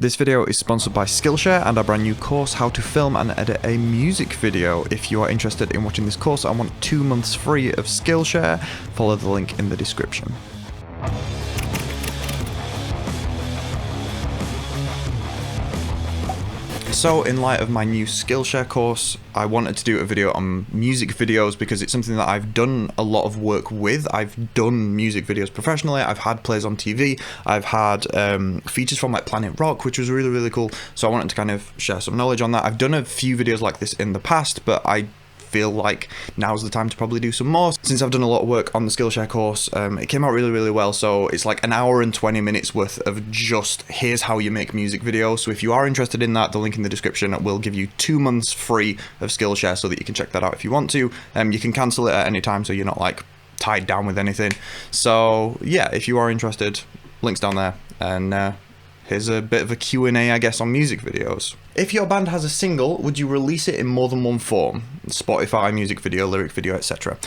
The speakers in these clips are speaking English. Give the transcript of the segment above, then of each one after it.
This video is sponsored by Skillshare and our brand new course, How to Film and Edit a Music Video. If you are interested in watching this course and want 2 months free of Skillshare, follow the link in the description. So in light of my new Skillshare course, I wanted to do a video on music videos because it's something that I've done a lot of work with. I've done music videos professionally, I've had plays on TV, I've had features from like Planet Rock, which was really cool. So I wanted to kind of share some knowledge on that. I've done a few videos like this in the past, but I feel like now's the time to probably do some more. Since I've done a lot of work on the Skillshare course, it came out really well. So it's like an hour and 20 minutes worth of just here's how you make music videos. So if you are interested in that, the link in the description will give you 2 months free of Skillshare so that you can check that out if you want to. You can cancel it at any time so you're not like tied down with anything. So yeah, if you are interested, links down there. And here's a bit of a Q&A, I guess, on music videos. If your band has a single, would you release it in more than one form? Spotify, music video, lyric video, etc.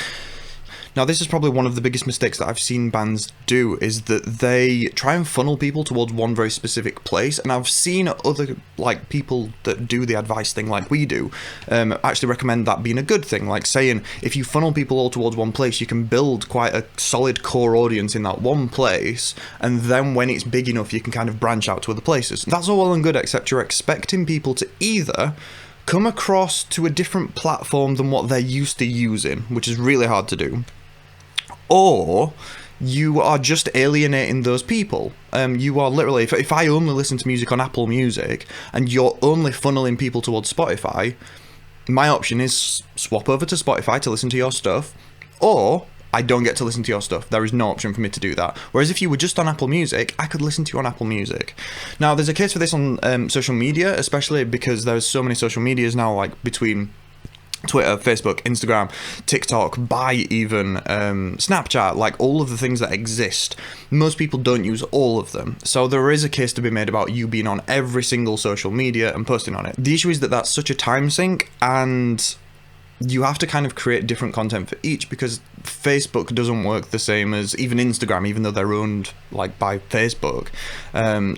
Now, this is probably one of the biggest mistakes that I've seen bands do, is that they try and funnel people towards one very specific place. And I've seen other like people that do the advice thing like we do actually recommend that being a good thing, like saying if you funnel people all towards one place, you can build quite a solid core audience in that one place, and then when it's big enough, you can kind of branch out to other places. That's all well and good, except you're expecting people to either come across to a different platform than what they're used to using, which is really hard to do, or you are just alienating those people. You are literally, if I only listen to music on Apple Music and you're only funneling people towards Spotify, my option is swap over to Spotify to listen to your stuff, or I don't get to listen to your stuff. There is no option for me to do that. Whereas if you were just on Apple Music, I could listen to you on Apple Music. Now, there's a case for this on social media, especially because there's so many social medias now, like between Twitter, Facebook, Instagram, TikTok, by even Snapchat, like all of the things that exist. Most people don't use all of them. So there is a case to be made about you being on every single social media and posting on it. The issue is that that's such a time sink, and you have to kind of create different content for each, because Facebook doesn't work the same as even Instagram, even though they're owned like by Facebook.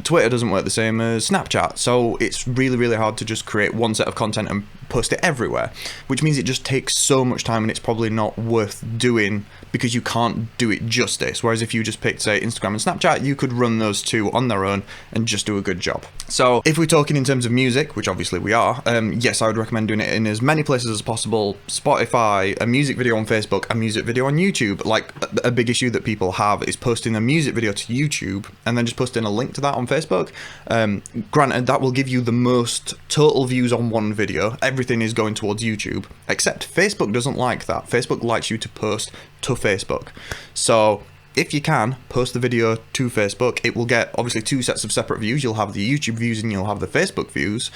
Twitter doesn't work the same as Snapchat. So it's really hard to just create one set of content and post it everywhere, which means it just takes so much time, and it's probably not worth doing because you can't do it justice. Whereas if you just picked, say, Instagram and Snapchat, you could run those two on their own and just do a good job. So if we're talking in terms of music, which obviously we are, yes, I would recommend doing it in as many places as possible. Spotify, a music video on Facebook, a music video on YouTube. Like a big issue that people have is posting a music video to YouTube and then just posting a link to that on Facebook. Granted, that will give you the most total views on one video. Everything is going towards YouTube, except Facebook doesn't like that. Facebook likes you to post to Facebook. So if you can post the video to Facebook, it will get obviously 2 sets of separate views. You'll have the YouTube views and you'll have the Facebook views,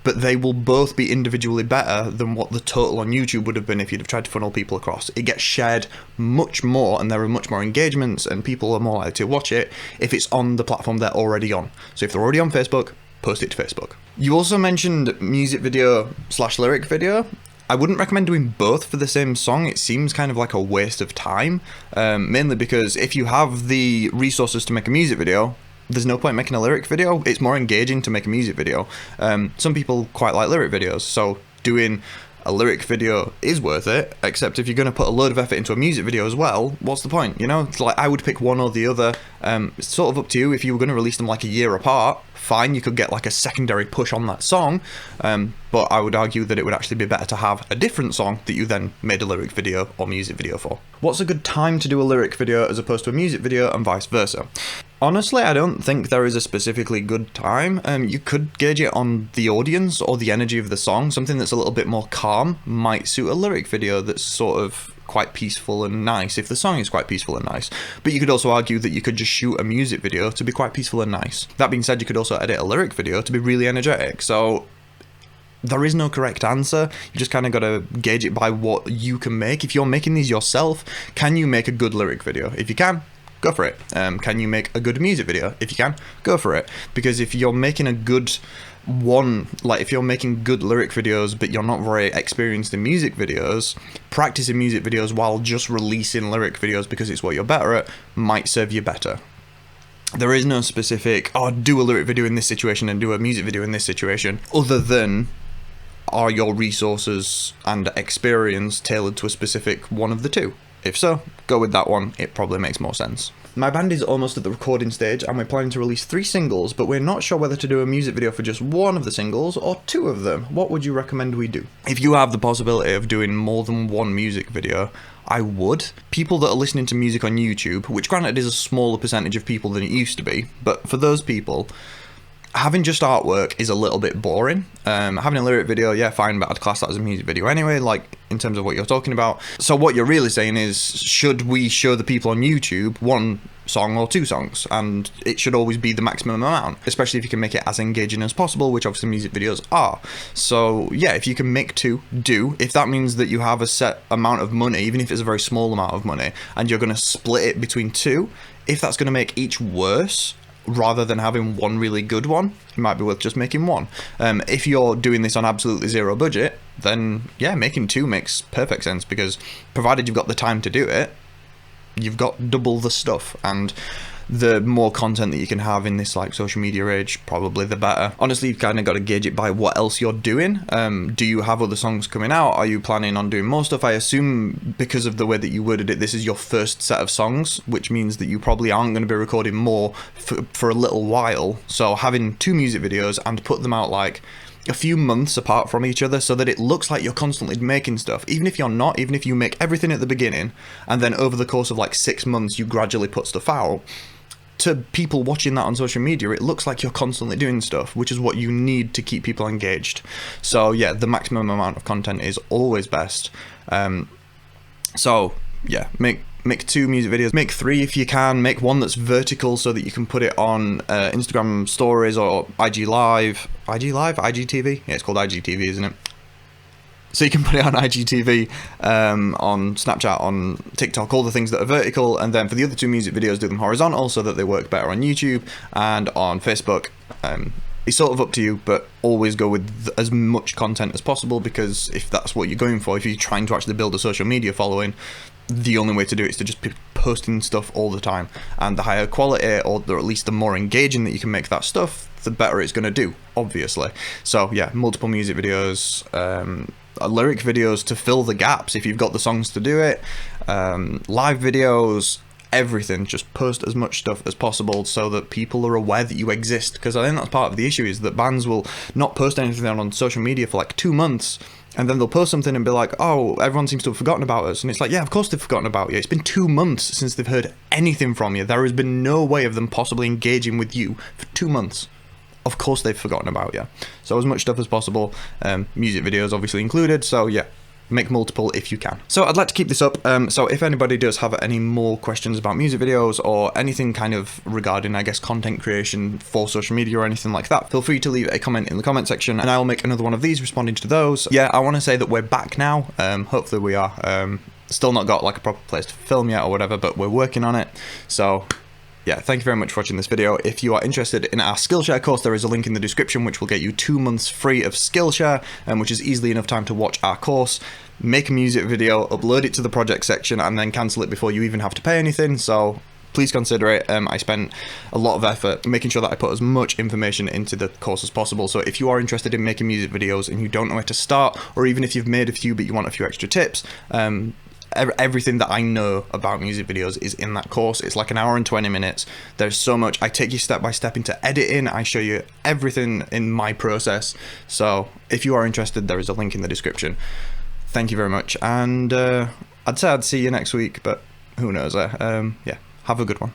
but they will both be individually better than what the total on YouTube would have been if you'd have tried to funnel people across. It gets shared much more, and there are much more engagements, and people are more likely to watch it if it's on the platform they're already on. So if they're already on Facebook, post it to Facebook. You also mentioned music video / lyric video. I wouldn't recommend doing both for the same song. It seems kind of like a waste of time, mainly because if you have the resources to make a music video, there's no point making a lyric video. It's more engaging to make a music video. Some people quite like lyric videos, so doing a lyric video is worth it, except if you're going to put a load of effort into a music video as well, what's the point, you know? It's like, I would pick one or the other. It's sort of up to you. If you were going to release them like a year apart, fine, you could get like a secondary push on that song, but I would argue that it would actually be better to have a different song that you then made a lyric video or music video for. What's a good time to do a lyric video as opposed to a music video, and vice versa? Honestly, I don't think there is a specifically good time. You could gauge it on the audience or the energy of the song. Something that's a little bit more calm might suit a lyric video that's sort of quite peaceful and nice, if the song is quite peaceful and nice. But you could also argue that you could just shoot a music video to be quite peaceful and nice. That being said, you could also edit a lyric video to be really energetic. So there is no correct answer. You just kind of got to gauge it by what you can make. If you're making these yourself, can you make a good lyric video? If you can, go for it. Can you make a good music video? If you can, go for it. Because if you're making a good if you're making good lyric videos but you're not very experienced in music videos, practicing music videos while just releasing lyric videos because it's what you're better at might serve you better. There is no specific, oh, do a lyric video in this situation and do a music video in this situation, other than are your resources and experience tailored to a specific one of the two? If so, go with that one, it probably makes more sense. My band is almost at the recording stage and we're planning to release 3 singles, but we're not sure whether to do a music video for just one of the singles or 2 of them. What would you recommend we do? If you have the possibility of doing more than one music video, I would. People that are listening to music on YouTube, which granted is a smaller percentage of people than it used to be, but for those people, having just artwork is a little bit boring. Having a lyric video, yeah, fine, but I'd class that as a music video anyway, like, in terms of what you're talking about. So what you're really saying is, should we show the people on YouTube 1 song or 2 songs? And it should always be the maximum amount, especially if you can make it as engaging as possible, which obviously music videos are. So yeah, if you can make 2, do. If that means that you have a set amount of money, even if it's a very small amount of money, and you're going to split it between 2, if that's going to make each worse, rather than having one really good one, it might be worth just making 1. If you're doing this on absolutely 0 budget, then yeah, making 2 makes perfect sense, because provided you've got the time to do it, you've got double the stuff, and the more content that you can have in this like social media age, probably the better. Honestly, you've kind of got to gauge it by what else you're doing. Do you have other songs coming out? Are you planning on doing more stuff? I assume because of the way that you worded it, this is your first set of songs, which means that you probably aren't going to be recording more for a little while. So having 2 music videos and put them out like a few months apart from each other so that it looks like you're constantly making stuff, even if you're not, even if you make everything at the beginning and then over the course of like 6 months you gradually put stuff out, to people watching that on social media, it looks like you're constantly doing stuff, which is what you need to keep people engaged. So yeah, the maximum amount of content is always best. So yeah, make 2 music videos, make 3 if you can, make 1 that's vertical so that you can put it on Instagram stories or IG Live, IGTV? Yeah, it's called IGTV, isn't it? So you can put it on IGTV, on Snapchat, on TikTok, all the things that are vertical, and then for the other 2 music videos, do them horizontal so that they work better on YouTube and on Facebook. It's sort of up to you, but always go with as much content as possible, because if that's what you're going for, if you're trying to actually build a social media following, the only way to do it is to just be posting stuff all the time. And the higher quality, or at least the more engaging that you can make that stuff, the better it's going to do, obviously. So yeah, multiple music videos, lyric videos to fill the gaps if you've got the songs to do it, live videos, everything. Just post as much stuff as possible so that people are aware that you exist, because I think that's part of the issue, is that bands will not post anything on social media for like 2 months, and then they'll post something and be like, oh, everyone seems to have forgotten about us. And it's like, yeah, of course they've forgotten about you. It's been 2 months since they've heard anything from you. There has been no way of them possibly engaging with you for 2 months. Of course they've forgotten about you. So as much stuff as possible, music videos obviously included. So yeah, make multiple if you can. So I'd like to keep this up. So if anybody does have any more questions about music videos or anything kind of regarding, I guess, content creation for social media or anything like that, feel free to leave a comment in the comment section and I'll make another one of these responding to those. Yeah, I want to say that we're back now. Hopefully we are. Still not got like a proper place to film yet or whatever, but we're working on it. So yeah, thank you very much for watching this video. If you are interested in our Skillshare course, there is a link in the description which will get you 2 months free of Skillshare, which is easily enough time to watch our course, make a music video, upload it to the project section, and then cancel it before you even have to pay anything. So please consider it. I spent a lot of effort making sure that I put as much information into the course as possible. So if you are interested in making music videos and you don't know where to start, or even if you've made a few but you want a few extra tips, everything that I know about music videos is in that course. It's like 1 hour and 20 minutes. There's so much. I take you step by step into editing. I show you everything in my process. So if you are interested, there is a link in the description. Thank you very much. And I'd say I'd see you next week, but who knows? Yeah, have a good one.